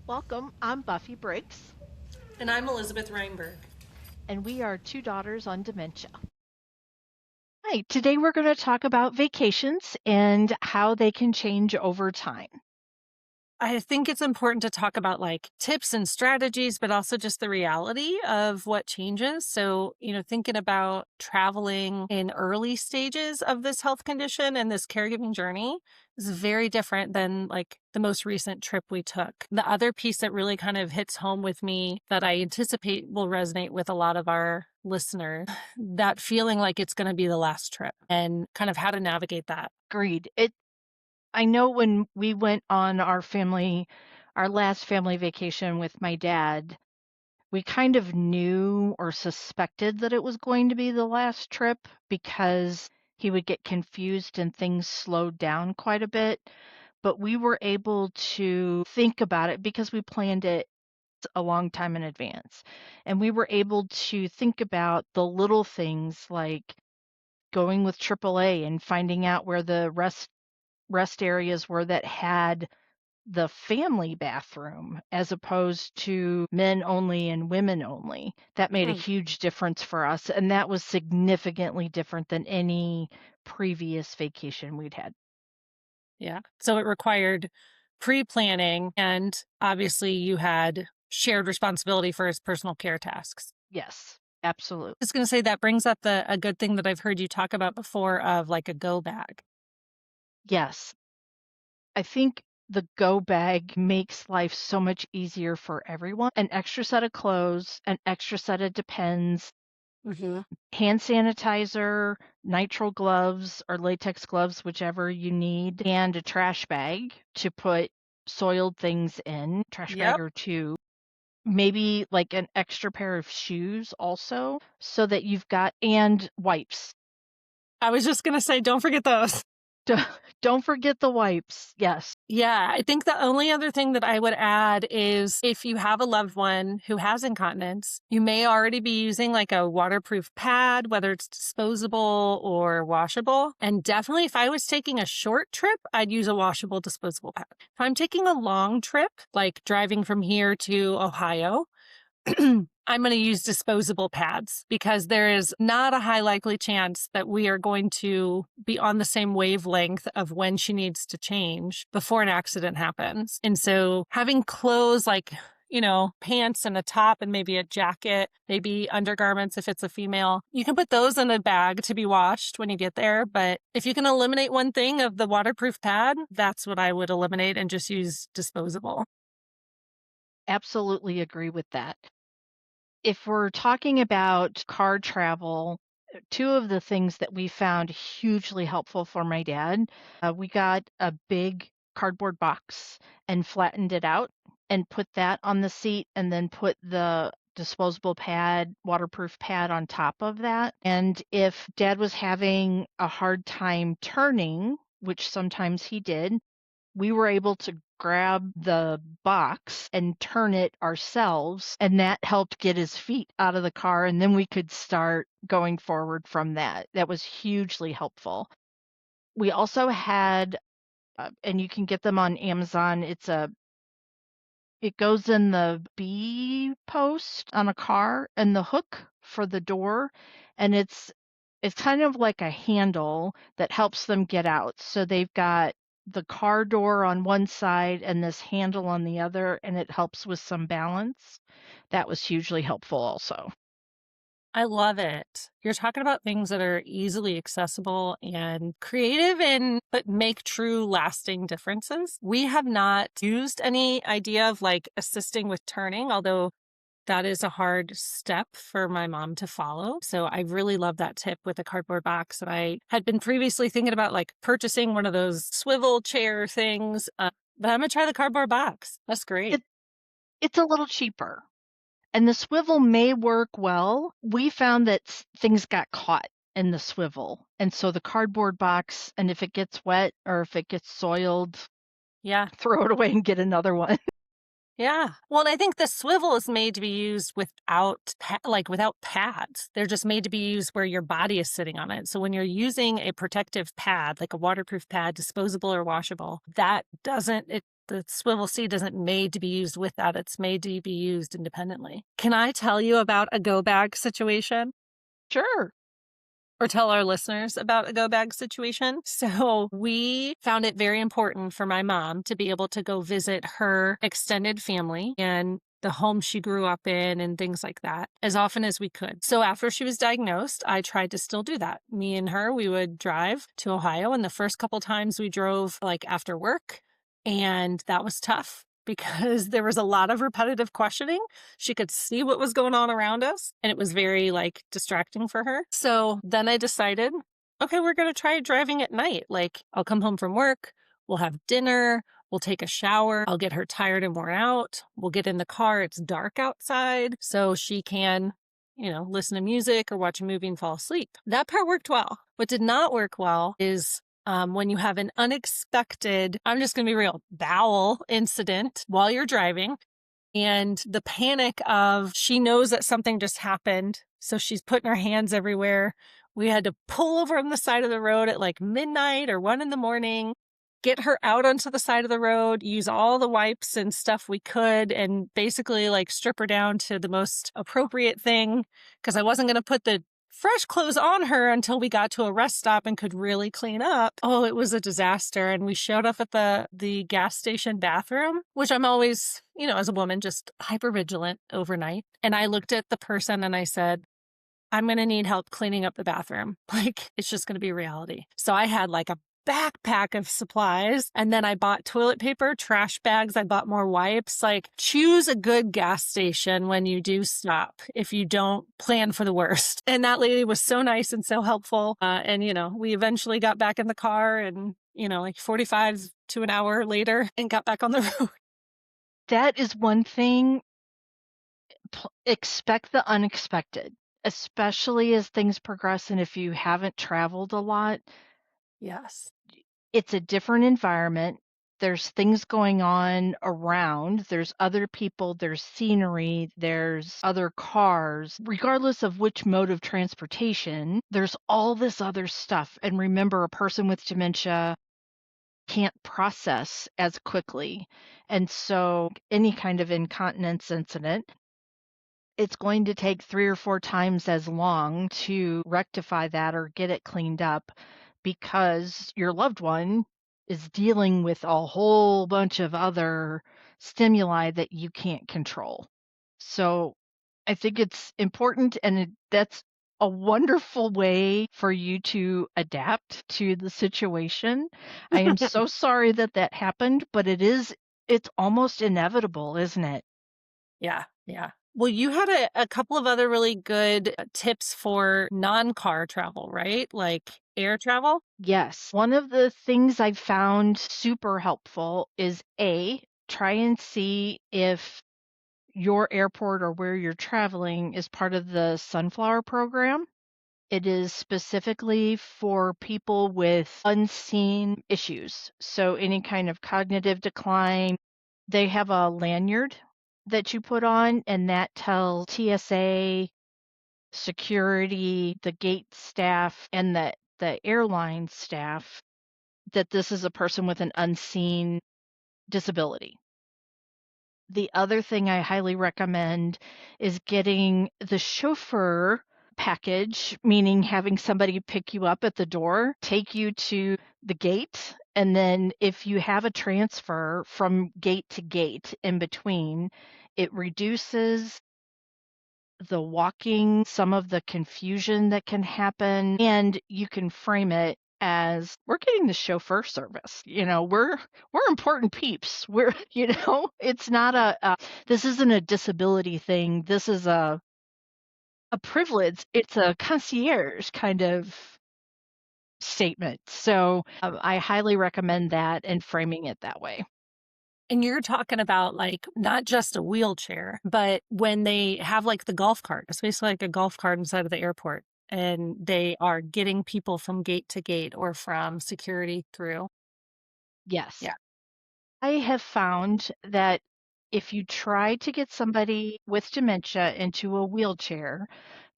Welcome. I'm Buffy Briggs, And I'm Elizabeth Reinberg. and we are two daughters on dementia. Hi, today we're going to talk about vacations and how they can change over time. I think it's important to talk about like tips and strategies, but also just the reality of what changes. So, thinking about traveling in early stages of this health condition and this caregiving journey is very different than like the most recent trip we took. The other piece that really kind of hits home with me that I anticipate will resonate with a lot of our listeners, that feeling like it's going to be the last trip and kind of how to navigate that. Agreed. I know when we went on our last family vacation with my dad, we kind of knew or suspected that it was going to be the last trip because he would get confused and things slowed down quite a bit. But we were able to think about it because we planned it a long time in advance. And we were able to think about the little things like going with AAA and finding out where the rest areas were that had the family bathroom as opposed to men only and women only. That made a huge difference for us, and that was significantly different than any previous vacation we'd had. Yeah. So it required pre-planning, and obviously you had shared responsibility for his personal care tasks. Yes, absolutely. I was going to say that brings up a good thing that I've heard you talk about before of like a go bag. Yes. I think the go bag makes life so much easier for everyone. An extra set of clothes, an extra set of Depends, hand sanitizer, nitrile gloves or latex gloves, whichever you need, and a trash bag to put soiled things in, trash bag Yep. or two. Maybe like an extra pair of shoes also, so that you've got, and wipes. I was just going to say, don't forget those. Don't forget the wipes. Yes. Yeah, I think the only other thing that I would add is if you have a loved one who has incontinence, you may already be using like a waterproof pad, whether it's disposable or washable. And definitely if I was taking a short trip, I'd use a washable disposable pad. If I'm taking a long trip, like driving from here to Ohio, I'm going to use disposable pads because there is not a high likely chance that we are going to be on the same wavelength of when she needs to change before an accident happens. And so having clothes like, pants and a top and maybe a jacket, maybe undergarments if it's a female, you can put those in a bag to be washed when you get there. But if you can eliminate one thing of the waterproof pad, that's what I would eliminate and just use disposable. Absolutely agree with that. If we're talking about car travel, two of the things that we found hugely helpful for my dad, we got a big cardboard box and flattened it out and put that on the seat and then put the disposable pad, waterproof pad on top of that. And if dad was having a hard time turning, which sometimes he did, we were able to grab the box and turn it ourselves, and that helped get his feet out of the car, and then we could start going forward from that. That was hugely helpful. We also had, and you can get them on Amazon, it goes in the B post on a car and the hook for the door, and it's kind of like a handle that helps them get out. So they've got the car door on one side and this handle on the other, and it helps with some balance. That was hugely helpful also. I love it. You're talking about things that are easily accessible and creative and but make true lasting differences. We have not used any idea of like assisting with turning, although that is a hard step for my mom to follow. So I really love that tip with a cardboard box. And I had been previously thinking about like purchasing one of those swivel chair things, but I'm gonna try the cardboard box. That's great. It's a little cheaper, and the swivel may work well. We found that things got caught in the swivel, and so the cardboard box, and if it gets wet or if it gets soiled, Yeah. throw it away and get another one. Yeah. Well, and I think the swivel is made to be used without without pads. They're just made to be used where your body is sitting on it. So when you're using a protective pad, like a waterproof pad, disposable or washable, that doesn't it the swivel seat isn't made to be used with that. It's made to be used independently. Can I tell you about a go bag situation? Sure. Or tell our listeners about a go bag situation. So we found it very important for my mom to be able to go visit her extended family and the home she grew up in and things like that as often as we could. So after she was diagnosed, I tried to still do that. Me and her, we would drive to Ohio. And the first couple times we drove like after work, and that was tough because there was a lot of repetitive questioning. She could see what was going on around us, and it was very like distracting for her. So then I decided, okay, we're going to try driving at night. Like, I'll come home from work, we'll have dinner, we'll take a shower, I'll get her tired and worn out, we'll get in the car, it's dark outside, so she can, listen to music or watch a movie and fall asleep. That part worked well. What did not work well is when you have an unexpected, I'm just going to be real, bowel incident while you're driving, and the panic of she knows that something just happened. So she's putting her hands everywhere. We had to pull over on the side of the road at like midnight or 1 in the morning, get her out onto the side of the road, use all the wipes and stuff we could, and basically like strip her down to the most appropriate thing. Cause I wasn't going to put the fresh clothes on her until we got to a rest stop and could really clean up. Oh, it was a disaster. And we showed up at the gas station bathroom, which I'm always, as a woman, just hyper vigilant overnight. And I looked at the person and I said, I'm going to need help cleaning up the bathroom. Like, it's just going to be reality. So I had like a backpack of supplies, and then I bought toilet paper, trash bags, I bought more wipes. Like, choose a good gas station when you do stop if you don't plan for the worst. And that lady was so nice and so helpful. And we eventually got back in the car and like 45 to an hour later and got back on the road. That is one thing. Expect the unexpected, especially as things progress and if you haven't traveled a lot. Yes. It's a different environment. There's things going on around. There's other people, there's scenery, there's other cars. Regardless of which mode of transportation, there's all this other stuff. And remember, a person with dementia can't process as quickly. And so any kind of incontinence incident, it's going to take 3 or 4 times as long to rectify that or get it cleaned up because your loved one is dealing with a whole bunch of other stimuli that you can't control. So, I think it's important, and that's a wonderful way for you to adapt to the situation. I am so sorry that that happened, but it's almost inevitable, isn't it? Yeah. Yeah. Well, you had a couple of other really good tips for non-car travel, right? Like air travel? Yes. One of the things I've found super helpful is try and see if your airport or where you're traveling is part of the Sunflower program. It is specifically for people with unseen issues. So any kind of cognitive decline, they have a lanyard that you put on, and that tells TSA, security, the gate staff, and the airline staff that this is a person with an unseen disability. The other thing I highly recommend is getting the chauffeur package, meaning having somebody pick you up at the door, take you to the gate, and then if you have a transfer from gate to gate in between, it reduces the walking, some of the confusion that can happen, and you can frame it as we're getting the chauffeur service. We're important peeps. We're it's not this isn't a disability thing. This is a privilege. It's a concierge kind of statement. So I highly recommend that and framing it that way. And you're talking about like not just a wheelchair, but when they have like the golf cart, it's basically like a golf cart inside of the airport, and they are getting people from gate to gate or from security through. Yes. Yeah. I have found that if you try to get somebody with dementia into a wheelchair,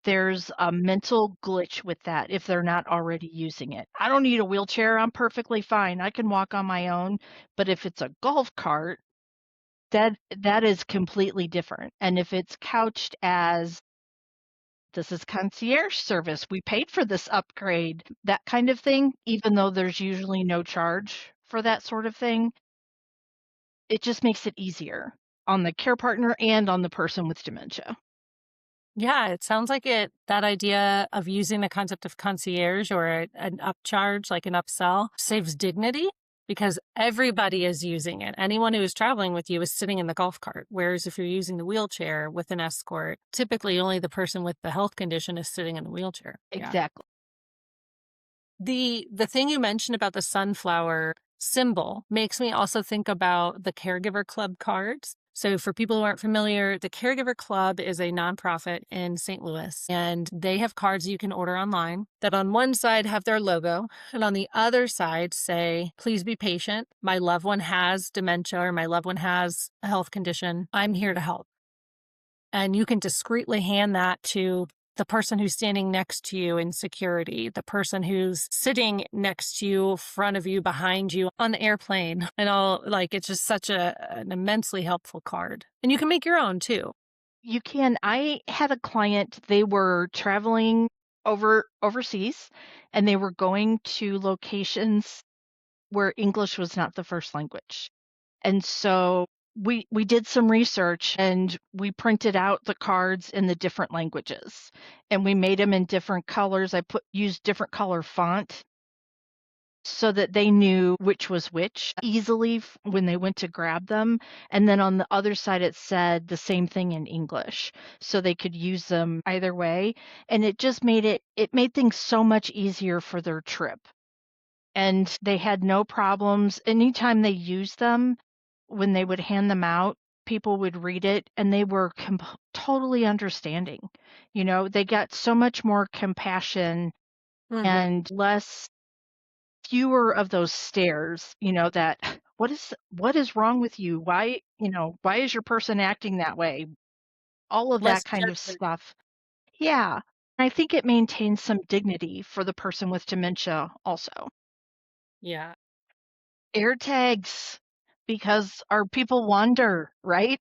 there's a mental glitch with that if they're not already using it. I don't need a wheelchair. I'm perfectly fine. I can walk on my own. But if it's a golf cart, that is completely different. And if it's couched as this is concierge service, we paid for this upgrade, that kind of thing, even though there's usually no charge for that sort of thing, it just makes it easier on the care partner and on the person with dementia. Yeah, it sounds like that idea of using the concept of concierge or an upcharge, like an upsell, saves dignity because everybody is using it. Anyone who is traveling with you is sitting in the golf cart. Whereas if you're using the wheelchair with an escort, typically only the person with the health condition is sitting in the wheelchair. Yeah. Exactly. The thing you mentioned about the sunflower symbol makes me also think about the Caregiver Club cards. So for people who aren't familiar, the Caregiver Club is a nonprofit in St. Louis, and they have cards you can order online that on one side have their logo, and on the other side say, "Please be patient. My loved one has dementia or my loved one has a health condition. I'm here to help." And you can discreetly hand that to the person who's standing next to you in security, the person who's sitting next to you, front of you, behind you on the airplane. And all like it's just such an immensely helpful card. And you can make your own too. You can. I had a client, they were traveling overseas and they were going to locations where English was not the first language. And so we did some research and we printed out the cards in the different languages and we made them in different colors. I used different color font so that they knew which was which easily when they went to grab them. And then on the other side, it said the same thing in English, so they could use them either way. And it just it made things so much easier for their trip. And they had no problems. Anytime they used them, when they would hand them out, people would read it and they were totally understanding. You know, they got so much more compassion Mm-hmm. and fewer of those stares, that what is wrong with you? Why is your person acting that way? All of Less that kind of judgment. stuff. Yeah. I think it maintains some dignity for the person with dementia also. Yeah. Air tags, because our people wander, right?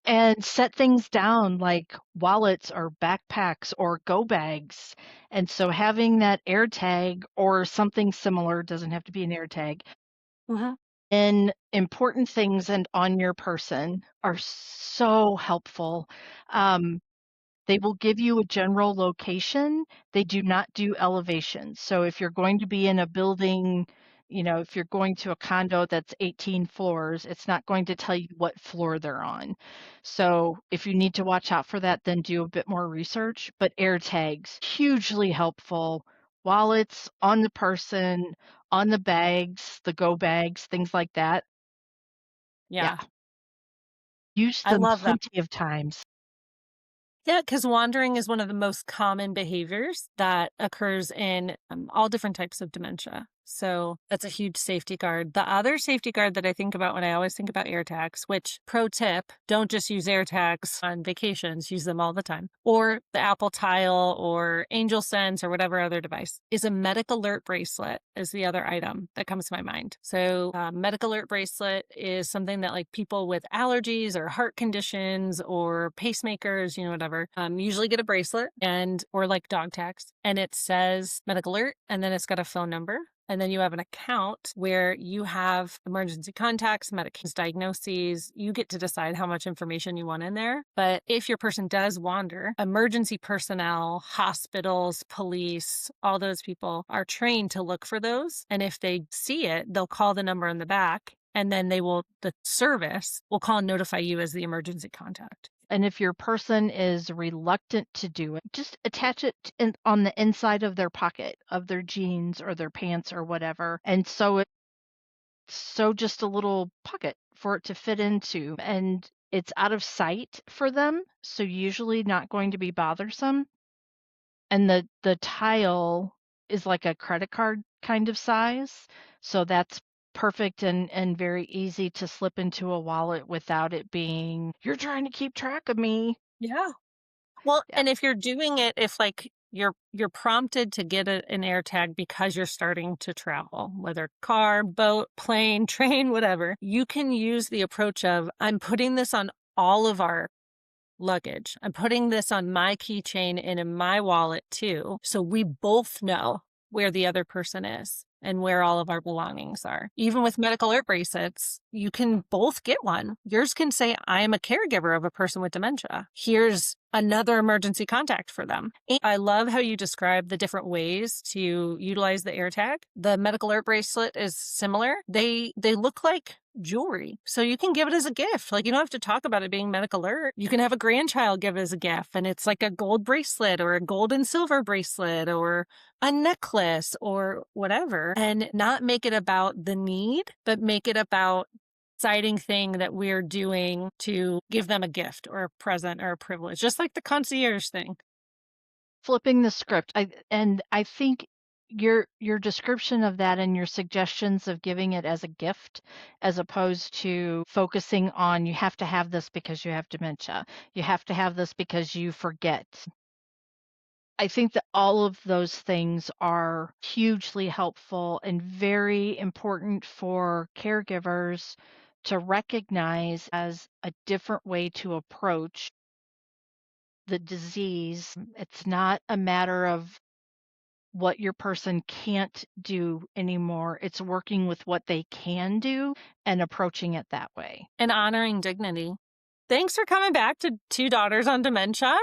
And set things down like wallets or backpacks or go bags. And so having that air tag or something similar, doesn't have to be an air tag, Mm-hmm. in important things and on your person are so helpful. Um, they will give you a general location. They do not do elevations. So if you're going to be in a building, if you're going to a condo that's 18 floors, it's not going to tell you what floor they're on. So if you need to watch out for that, then do a bit more research. But air tags, hugely helpful. Wallets on the person, on the bags, the go bags, things like that. Yeah, Yeah. use I them love that. plenty of times. Yeah, because wandering is one of the most common behaviors that occurs in all different types of dementia. So that's a huge safety guard. The other safety guard that I think about when I always think about air tags, which pro tip, don't just use air tags on vacations, use them all the time, or the Apple Tile or Angel Sense or whatever other device, is a medic alert bracelet is the other item that comes to my mind. So medic alert bracelet is something that like people with allergies or heart conditions or pacemakers, whatever, usually get a bracelet or like dog tags, and it says medical alert, and then it's got a phone number. And then you have an account where you have emergency contacts, medications, diagnoses. You get to decide how much information you want in there. But if your person does wander, emergency personnel, hospitals, police, all those people are trained to look for those. And if they see it, they'll call the number in the back, and then the service will call and notify you as the emergency contact. And if your person is reluctant to do it, just attach it on the inside of their pocket of their jeans or their pants or whatever. And so just a little pocket for it to fit into. And it's out of sight for them, so usually not going to be bothersome. And the tile is like a credit card kind of size, so that's perfect and very easy to slip into a wallet without it being, "You're trying to keep track of me." Yeah. Well, Yeah. and if you're doing it, if like you're prompted to get an air tag because you're starting to travel, whether car, boat, plane, train, whatever, you can use the approach of I'm putting this on all of our luggage. I'm putting this on my keychain and in my wallet too. So we both know where the other person is and where all of our belongings are. Even with medical alert bracelets, you can both get one. Yours can say, I am a caregiver of a person with dementia. Here's another emergency contact for them. And I love how you describe the different ways to utilize the AirTag. The medical alert bracelet is similar. They look like jewelry. So you can give it as a gift. Like you don't have to talk about it being medical alert. You can have a grandchild give it as a gift and it's like a gold bracelet or a gold and silver bracelet or a necklace or whatever and not make it about the need, but make it about exciting thing that we're doing to give them a gift or a present or a privilege, just like the concierge thing. Flipping the script. I think your description of that and your suggestions of giving it as a gift as opposed to focusing on you have to have this because you have dementia. You have to have this because you forget. I think that all of those things are hugely helpful and very important for caregivers to recognize as a different way to approach the disease. It's not a matter of what your person can't do anymore. It's working with what they can do and approaching it that way. And honoring dignity. Thanks for coming back to Two Daughters on Dementia.